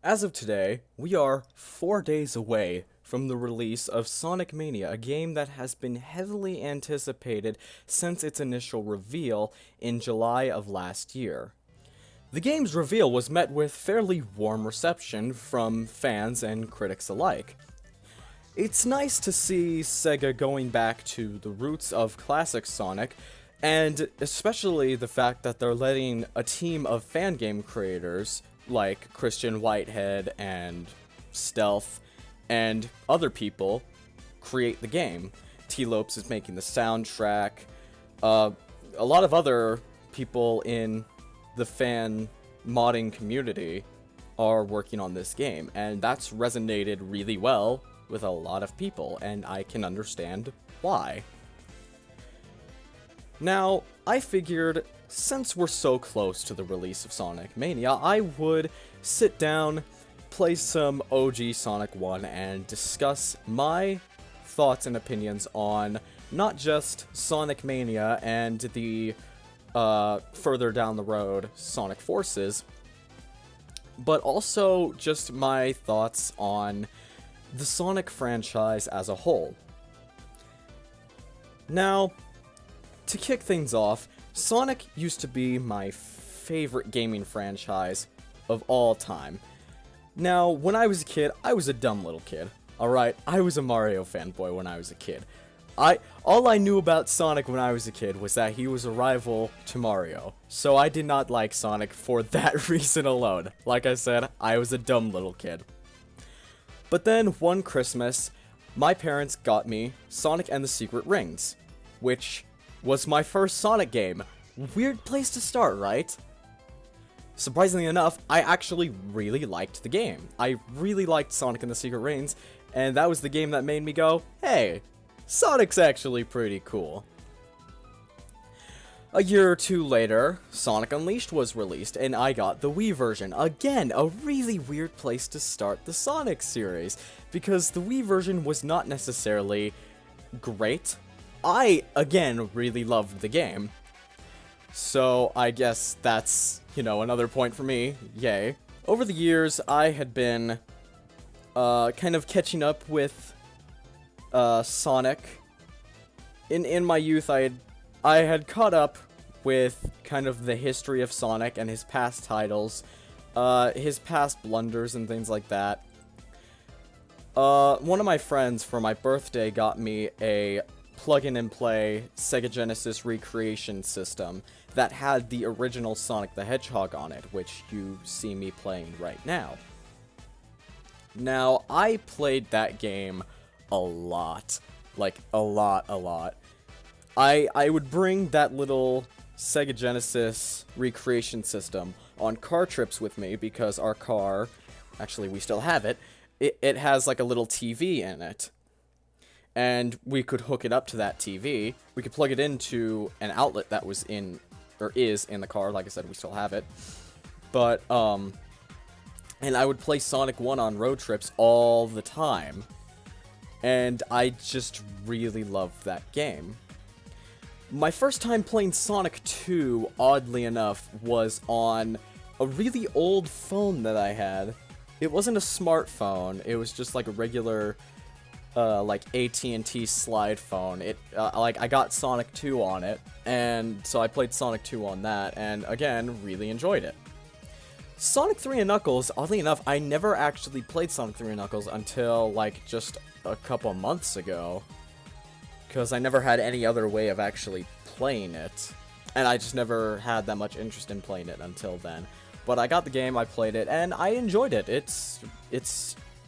As of today, we are 4 days away from the release of Sonic Mania, a game that has been heavily anticipated since its initial reveal in July of last year. The game's reveal was met with fairly warm reception from fans and critics alike. It's nice to see Sega going back to the roots of classic Sonic, and especially the fact that they're letting a team of fan game creators like Christian Whitehead and Stealth and other people create the game. T-Lopes is making the soundtrack. A lot of other people in the fan modding community are working on this game, and that's resonated really well with a lot of people, and I can understand why. Now, I figured, since we're so close to the release of Sonic Mania, I would sit down, play some OG Sonic 1, and discuss my thoughts and opinions on not just Sonic Mania and the further down the road Sonic Forces, but also just my thoughts on the Sonic franchise as a whole. Now, to kick things off, Sonic used to be my favorite gaming franchise of all time. Now, when I was a kid, I was a dumb little kid. Alright, I was a Mario fanboy when I was a kid. All I knew about Sonic when I was a kid was that he was a rival to Mario. So I did not like Sonic for that reason alone. Like I said, I was a dumb little kid. But then, one Christmas, my parents got me Sonic and the Secret Rings, which was my first Sonic game. Weird place to start, right? Surprisingly enough, I actually really liked the game. I really liked Sonic and the Secret Rings, and that was the game that made me go, hey, Sonic's actually pretty cool. A year or two later, Sonic Unleashed was released, and I got the Wii version. Again, a really weird place to start the Sonic series, because the Wii version was not necessarily great. I, again, really loved the game. So, I guess that's, another point for me. Yay. Over the years, I had been, kind of catching up with, Sonic. In my youth, I had caught up with kind of the history of Sonic and his past titles, his past blunders and things like that. One of my friends for my birthday got me a plug-in-and-play Sega Genesis recreation system that had the original Sonic the Hedgehog on it, which you see me playing right now. Now, I played that game a lot. Like, a lot. I would bring that little Sega Genesis recreation system on car trips with me because our car, actually we still have it, it has like a little TV in it. And we could hook it up to that TV. We could plug it into an outlet that was in, or is in the car. Like I said, we still have it. But, and I would play Sonic 1 on road trips all the time. And I just really loved that game. My first time playing Sonic 2, oddly enough, was on a really old phone that I had. It wasn't a smartphone. It was just like a regular like AT&T slide phone. I got Sonic 2 on it, and so I played Sonic 2 on that, and again, really enjoyed it. Sonic 3 and Knuckles, oddly enough, I never actually played Sonic 3 and Knuckles until, like, just a couple months ago, because I never had any other way of actually playing it, and I just never had that much interest in playing it until then. But I got the game, I played it, and I enjoyed it.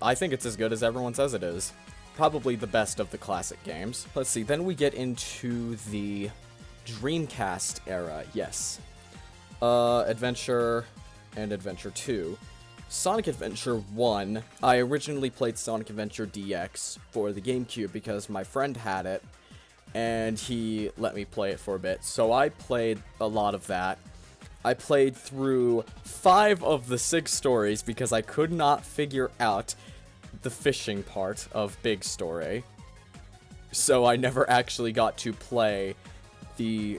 I think it's as good as everyone says it is. Probably the best of the classic games. Let's see, then we get into the Dreamcast era, yes. Adventure and Adventure 2. Sonic Adventure 1, I originally played Sonic Adventure DX for the GameCube because my friend had it, and he let me play it for a bit, so I played a lot of that. I played through 5 of the 6 stories because I could not figure out the fishing part of Big Story, so I never actually got to play the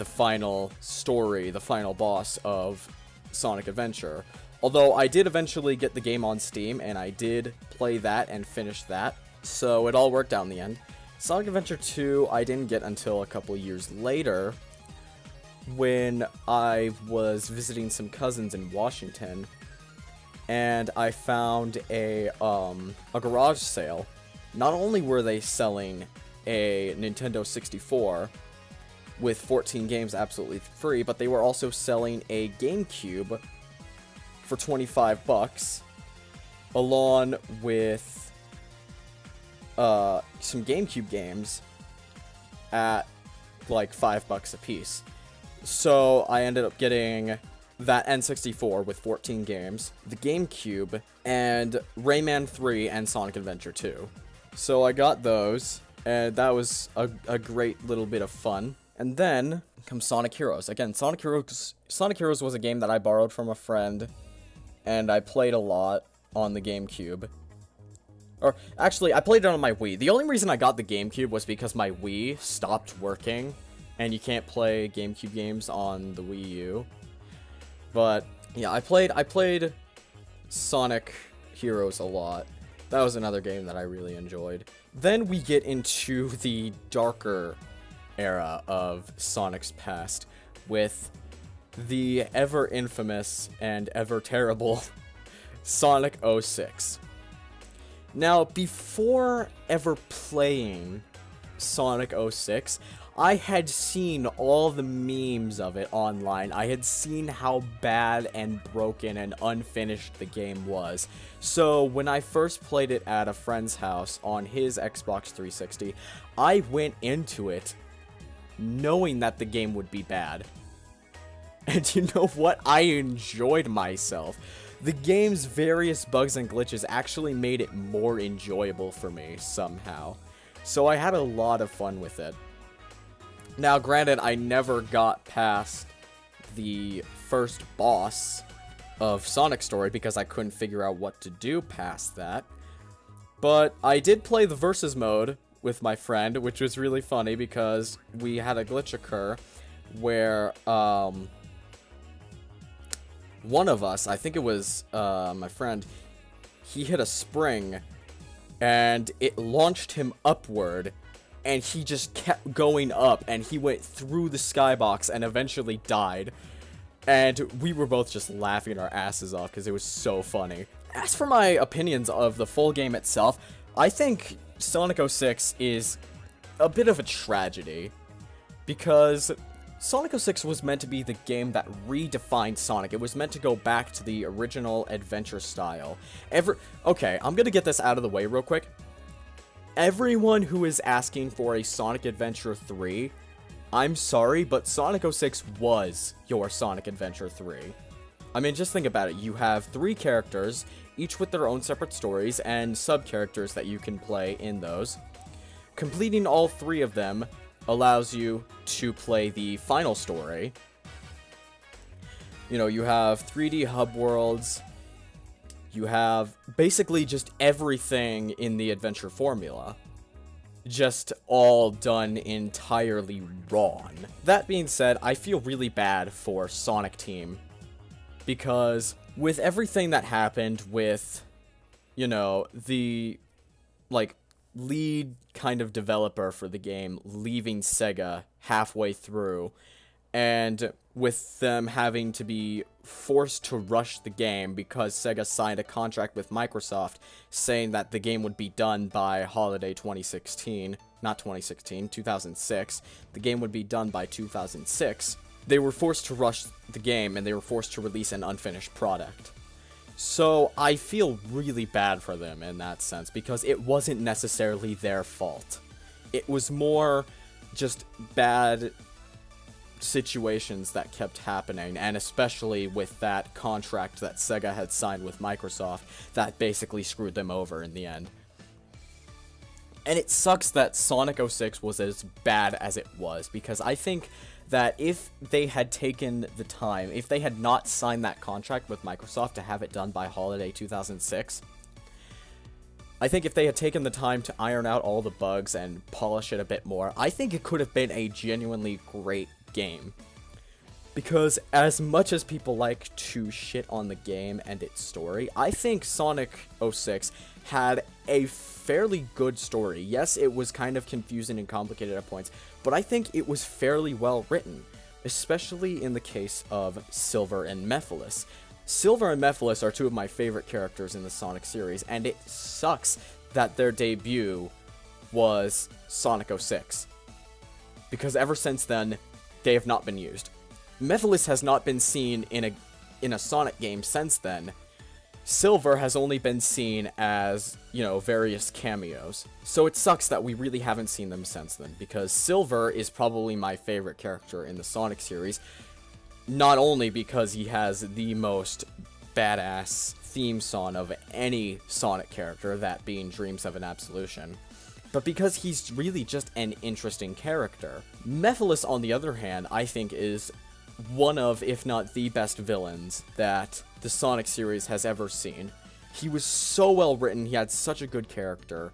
final story, the final boss of Sonic Adventure. Although I did eventually get the game on Steam, and I did play that and finish that, so it all worked out in the end. Sonic Adventure 2 I didn't get until a couple years later, when I was visiting some cousins in Washington, and I found a garage sale. Not only were they selling a Nintendo 64 with 14 games absolutely free, but they were also selling a GameCube for $25, along with some GameCube games at like $5 a piece. So I ended up getting that N64 with 14 games, the GameCube, and Rayman 3 and Sonic Adventure 2. So I got those, and that was a great little bit of fun. And then comes Sonic Heroes. Again, Sonic Heroes was a game that I borrowed from a friend, and I played a lot on the GameCube. Or, actually, I played it on my Wii. The only reason I got the GameCube was because my Wii stopped working, and you can't play GameCube games on the Wii U. But, yeah, I played Sonic Heroes a lot. That was another game that I really enjoyed. Then we get into the darker era of Sonic's past, with the ever infamous and ever terrible Sonic 06. Now, before ever playing Sonic 06, I had seen all the memes of it online. I had seen how bad and broken and unfinished the game was. So when I first played it at a friend's house on his Xbox 360, I went into it knowing that the game would be bad. And you know what? I enjoyed myself. The game's various bugs and glitches actually made it more enjoyable for me somehow. So I had a lot of fun with it. Now, granted, I never got past the first boss of Sonic Story because I couldn't figure out what to do past that. But I did play the versus mode with my friend, which was really funny because we had a glitch occur where one of us, I think it was my friend, he hit a spring and it launched him upward, and he just kept going up, and he went through the skybox and eventually died. And we were both just laughing our asses off because it was so funny. As for my opinions of the full game itself, I think Sonic 06 is a bit of a tragedy, because Sonic 06 was meant to be the game that redefined Sonic. It was meant to go back to the original adventure style. Okay, I'm gonna get this out of the way real quick. Everyone who is asking for a Sonic Adventure 3, I'm sorry, but Sonic 06 was your Sonic Adventure 3. I mean, just think about it. You have 3 characters, each with their own separate stories, and sub-characters that you can play in those. Completing all 3 of them allows you to play the final story. You know, you have 3D hub worlds. You have basically just everything in the adventure formula, just all done entirely wrong. That being said, I feel really bad for Sonic Team, because with everything that happened with, you know, the, like, lead kind of developer for the game leaving Sega halfway through, and with them having to be forced to rush the game because Sega signed a contract with Microsoft saying that the game would be done by holiday 2016, not 2016, 2006. The game would be done by 2006. They were forced to rush the game, and they were forced to release an unfinished product. So I feel really bad for them in that sense, because it wasn't necessarily their fault. It was more just bad situations that kept happening, and especially with that contract that Sega had signed with Microsoft that basically screwed them over in the end. And it sucks that Sonic 06 was as bad as it was, because I think that if they had taken the time, if they had not signed that contract with Microsoft to have it done by holiday 2006, I think if they had taken the time to iron out all the bugs and polish it a bit more, I think it could have been a genuinely great game. Because as much as people like to shit on the game and its story, I think Sonic 06 had a fairly good story. Yes, it was kind of confusing and complicated at points, but I think it was fairly well written, especially in the case of Silver and Mephiles. Silver and Mephiles are two of my favorite characters in the Sonic series, and it sucks that their debut was Sonic 06. Because ever since then, they have not been used. Mephiles has not been seen in a Sonic game since then. Silver has only been seen as, you know, various cameos. So it sucks that we really haven't seen them since then, because Silver is probably my favorite character in the Sonic series. Not only because he has the most badass theme song of any Sonic character, that being Dreams of an Absolution, but because he's really just an interesting character. Mephiles, on the other hand, I think is one of, if not the best villains that the Sonic series has ever seen. He was so well written, he had such a good character,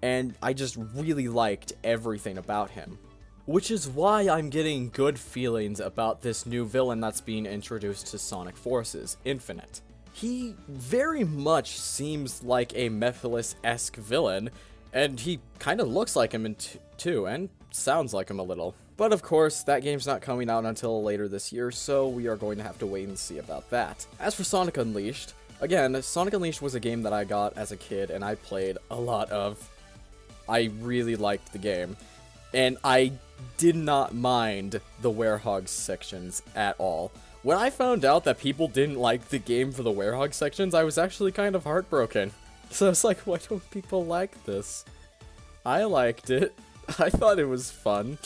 and I just really liked everything about him. Which is why I'm getting good feelings about this new villain that's being introduced to Sonic Forces, Infinite. He very much seems like a Mephiles-esque villain, and he kind of looks like him too, and sounds like him a little. But of course, that game's not coming out until later this year, so we are going to have to wait and see about that. As for Sonic Unleashed, again, Sonic Unleashed was a game that I got as a kid, and I played a lot of. I really liked the game, and I did not mind the Werehog sections at all. When I found out that people didn't like the game for the Werehog sections, I was actually kind of heartbroken. So it's like, why don't people like this? I liked it. I thought it was fun.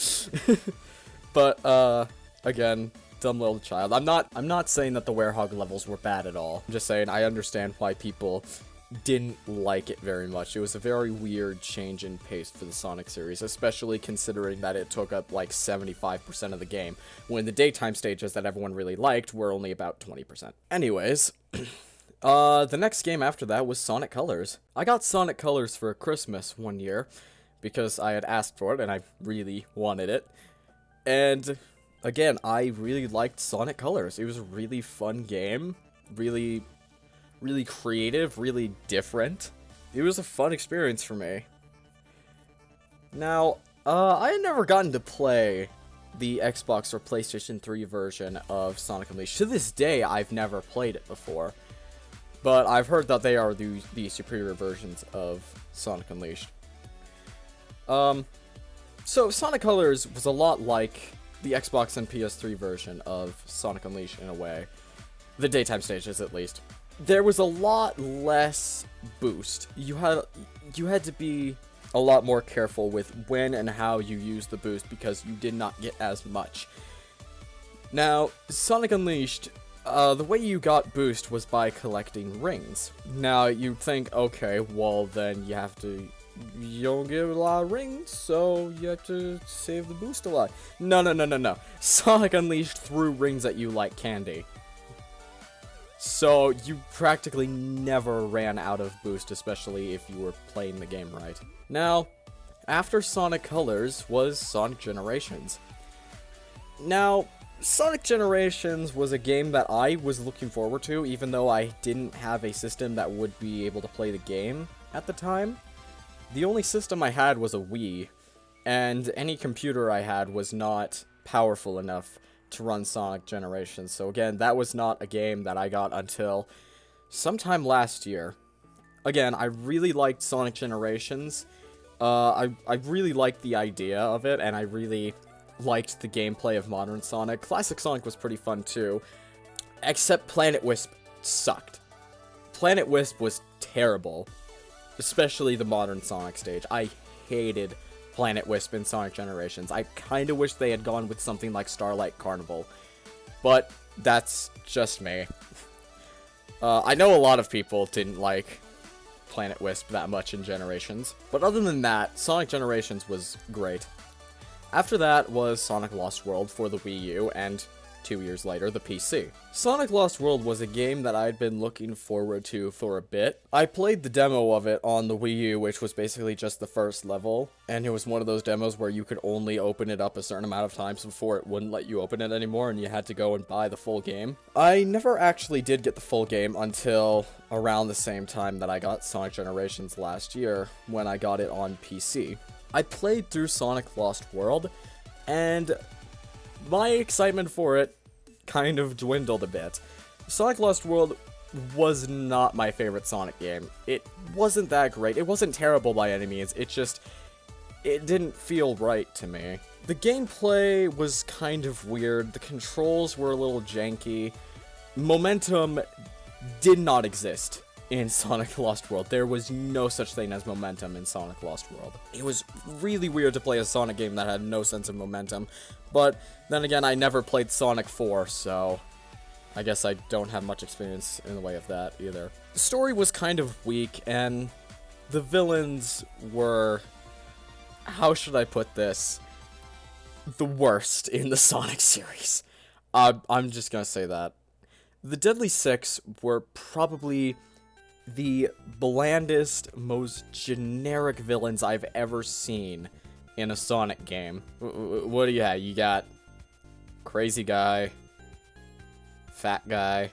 But, again, dumb little child. I'm not saying that the Werehog levels were bad at all. I'm just saying I understand why people didn't like it very much. It was a very weird change in pace for the Sonic series, especially considering that it took up like 75% of the game, when the daytime stages that everyone really liked were only about 20%. Anyways, the next game after that was Sonic Colors. I got Sonic Colors for Christmas one year, because I had asked for it and I really wanted it. And again, I really liked Sonic Colors. It was a really fun game, really creative, really different. It was a fun experience for me. Now, I had never gotten to play the Xbox or PlayStation 3 version of Sonic Unleashed. To this day, I've never played it before. But I've heard that they are the superior versions of Sonic Unleashed. So Sonic Colors was a lot like the Xbox and PS3 version of Sonic Unleashed in a way. The daytime stages, at least. There was a lot less boost. You had to be a lot more careful with when and how you use the boost because you did not get as much. Now, Sonic Unleashed, the way you got boost was by collecting rings. Now, you'd think, okay, well then you don't get a lot of rings, so you have to save the boost a lot. No. Sonic Unleashed threw rings at you like candy. So you practically never ran out of boost, especially if you were playing the game right. Now, after Sonic Colors was Sonic Generations. Now, Sonic Generations was a game that I was looking forward to, even though I didn't have a system that would be able to play the game at the time. The only system I had was a Wii, and any computer I had was not powerful enough to run Sonic Generations. So again, that was not a game that I got until sometime last year. Again, I really liked Sonic Generations. I really liked the idea of it, and I really liked the gameplay of Modern Sonic. Classic Sonic was pretty fun too, except Planet Wisp sucked. Planet Wisp was terrible. Especially the Modern Sonic stage. I hated Planet Wisp in Sonic Generations. I kind of wish they had gone with something like Starlight Carnival. But that's just me. I know a lot of people didn't like Planet Wisp that much in Generations. But other than that, Sonic Generations was great. After that was Sonic Lost World for the Wii U, and 2 years later, the PC. Sonic Lost World was a game that I'd been looking forward to for a bit. I played the demo of it on the Wii U, which was basically just the first level, and it was one of those demos where you could only open it up a certain amount of times before it wouldn't let you open it anymore, and you had to go and buy the full game. I never actually did get the full game until around the same time that I got Sonic Generations last year, when I got it on PC. I played through Sonic Lost World, and my excitement for it kind of dwindled a bit. Sonic Lost World was not my favorite Sonic game. It wasn't that great. It wasn't terrible by any means. It didn't feel right to me. The gameplay was kind of weird. The controls were a little janky. Momentum did not exist in Sonic Lost World. There was no such thing as momentum in Sonic Lost World. It was really weird to play a Sonic game that had no sense of momentum, but then again, I never played Sonic 4, so I guess I don't have much experience in the way of that either. The story was kind of weak, and the villains were, how should I put this, the worst in the Sonic series. I'm just gonna say that. The Deadly Six were probably the blandest, most generic villains I've ever seen in a Sonic game. What do you have? You got crazy guy, fat guy,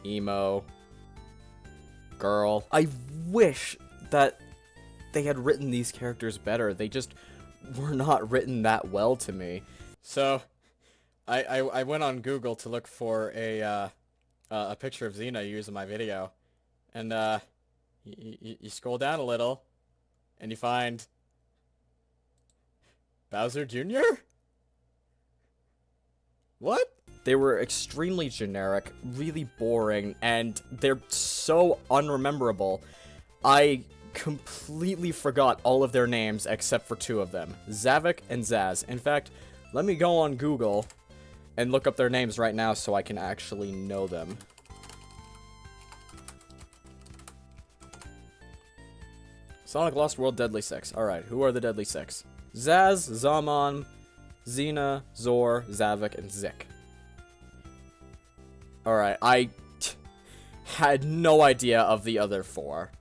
emo, girl. I wish that they had written these characters better. They just were not written that well to me. So, I went on Google to look for a picture of Xena used in my video. And, you scroll down a little, and you find Bowser Jr.? What? They were extremely generic, really boring, and they're so unrememberable. I completely forgot all of their names except for two of them, Zavok and Zaz. In fact, let me go on Google and look up their names right now so I can actually know them. Sonic Lost World Deadly Six. Alright, who are the Deadly Six? Zaz, Zaman, Xena, Zor, Zavok, and Zik. Alright, I had no idea of the other four.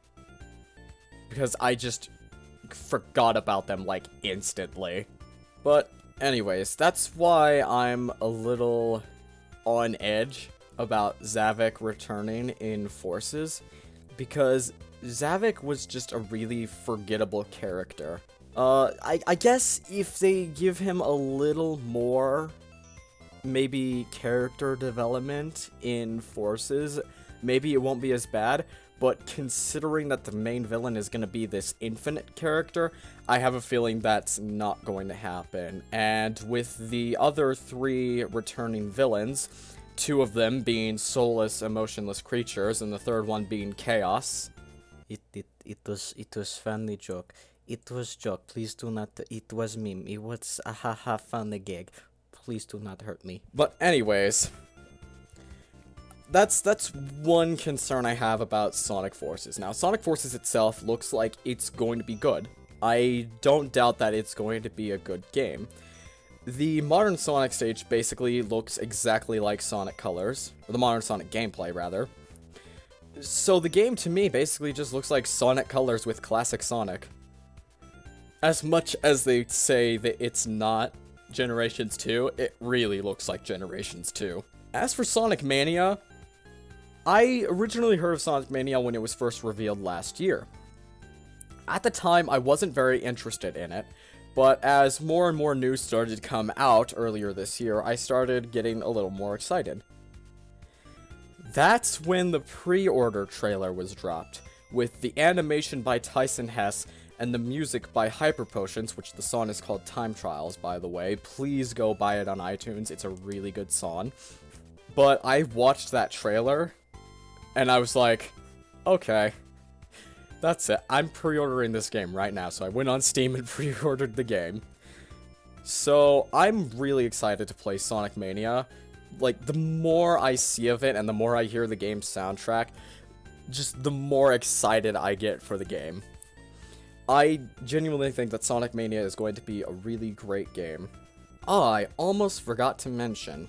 Because I just forgot about them, like, instantly. But, anyways, that's why I'm a little on edge about Zavok returning in Forces. Because Zavok was just a really forgettable character. I guess if they give him a little more, maybe character development in Forces, maybe it won't be as bad, but considering that the main villain is going to be this infinite character, I have a feeling that's not going to happen. And with the other three returning villains, two of them being soulless, emotionless creatures, and the third one being Chaos. It was funny joke. It was joke. Please do not. It was meme. It was a haha funny gag. Please do not hurt me. But anyways, that's one concern I have about Sonic Forces. Now, Sonic Forces itself looks like it's going to be good. I don't doubt that it's going to be a good game. The modern Sonic stage basically looks exactly like Sonic Colors, or the modern Sonic gameplay, rather. So the game, to me, basically just looks like Sonic Colors with classic Sonic. As much as they say that it's not Generations 2, it really looks like Generations 2. As for Sonic Mania, I originally heard of Sonic Mania when it was first revealed last year. At the time, I wasn't very interested in it, but as more and more news started to come out earlier this year, I started getting a little more excited. That's when the pre-order trailer was dropped, with the animation by Tyson Hess and the music by Hyper Potions, which the song is called Time Trials, by the way. Please go buy it on iTunes, it's a really good song. But I watched that trailer, and I was like, okay, that's it. I'm pre-ordering this game right now, so I went on Steam and pre-ordered the game. So, I'm really excited to play Sonic Mania. Like, the more I see of it and the more I hear the game's soundtrack, just the more excited I get for the game. I genuinely think that Sonic Mania is going to be a really great game. Oh, I almost forgot to mention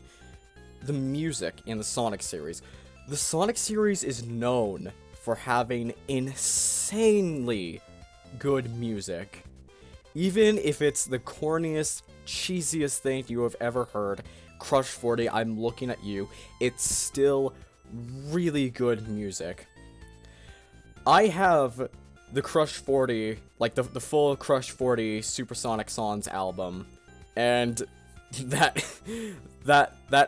the music in the Sonic series. The Sonic series is known for having insanely good music. Even if it's the corniest, cheesiest thing you have ever heard, Crush 40, I'm looking at you, it's still really good music. I have the Crush 40, like the full Crush 40 Supersonic Songs album, and that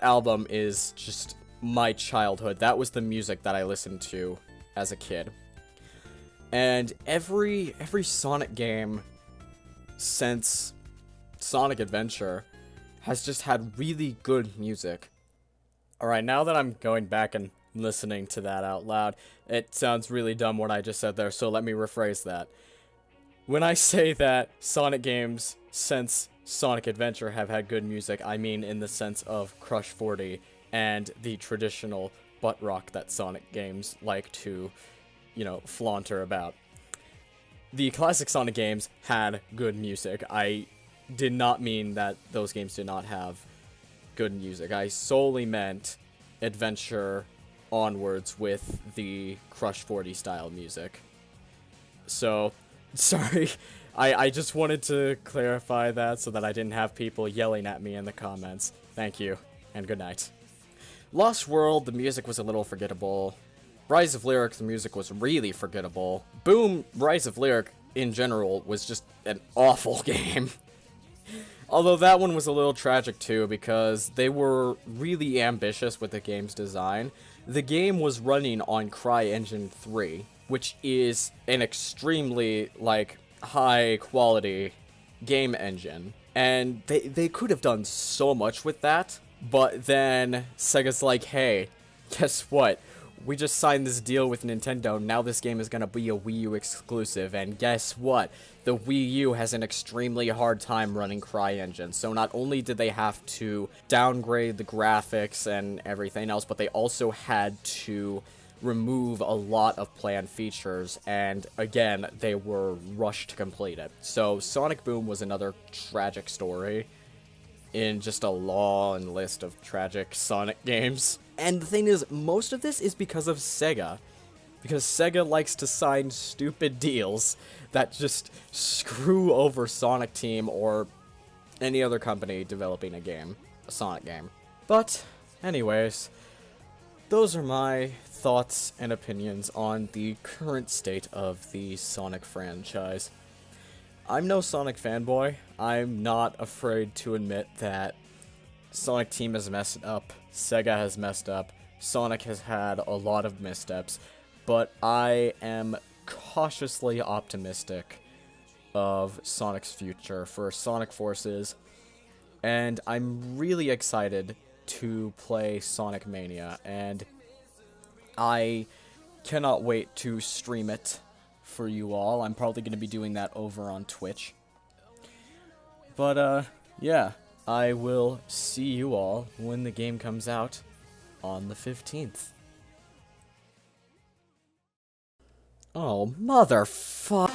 album is just my childhood. That was the music that I listened to as a kid. And every Sonic game since Sonic Adventure has just had really good music. Alright, now that I'm going back and listening to that out loud, it sounds really dumb what I just said there, so let me rephrase that. When I say that Sonic games since Sonic Adventure have had good music, I mean in the sense of Crush 40 and the traditional butt rock that Sonic games like to, you know, flaunter about. The classic Sonic games had good music. I did not mean that those games did not have good music. I solely meant Adventure onwards with the Crush 40 style music. So, sorry. I just wanted to clarify that so that I didn't have people yelling at me in the comments. Thank you, and good night. Lost World, the music was a little forgettable. Rise of Lyric, the music was really forgettable. Boom, Rise of Lyric, in general, was just an awful game. Although that one was a little tragic too, because they were really ambitious with the game's design. The game was running on CryEngine 3, which is an extremely, like, high-quality game engine. And they could have done so much with that, but then Sega's like, hey, guess what? We just signed this deal with Nintendo, now this game is gonna be a Wii U exclusive, and guess what? The Wii U has an extremely hard time running CryEngine, so not only did they have to downgrade the graphics and everything else, but they also had to remove a lot of planned features, and again, they were rushed to complete it. So Sonic Boom was another tragic story in just a long list of tragic Sonic games. And the thing is, most of this is because of Sega. Because Sega likes to sign stupid deals that just screw over Sonic Team or any other company developing a game, a Sonic game. But, anyways, those are my thoughts and opinions on the current state of the Sonic franchise. I'm no Sonic fanboy. I'm not afraid to admit that Sonic Team has messed up, Sega has messed up, Sonic has had a lot of missteps, but I am cautiously optimistic of Sonic's future for Sonic Forces, and I'm really excited to play Sonic Mania, and I cannot wait to stream it for you all. I'm probably going to be doing that over on Twitch. But, yeah, I will see you all when the game comes out on the 15th. Oh, motherfucker.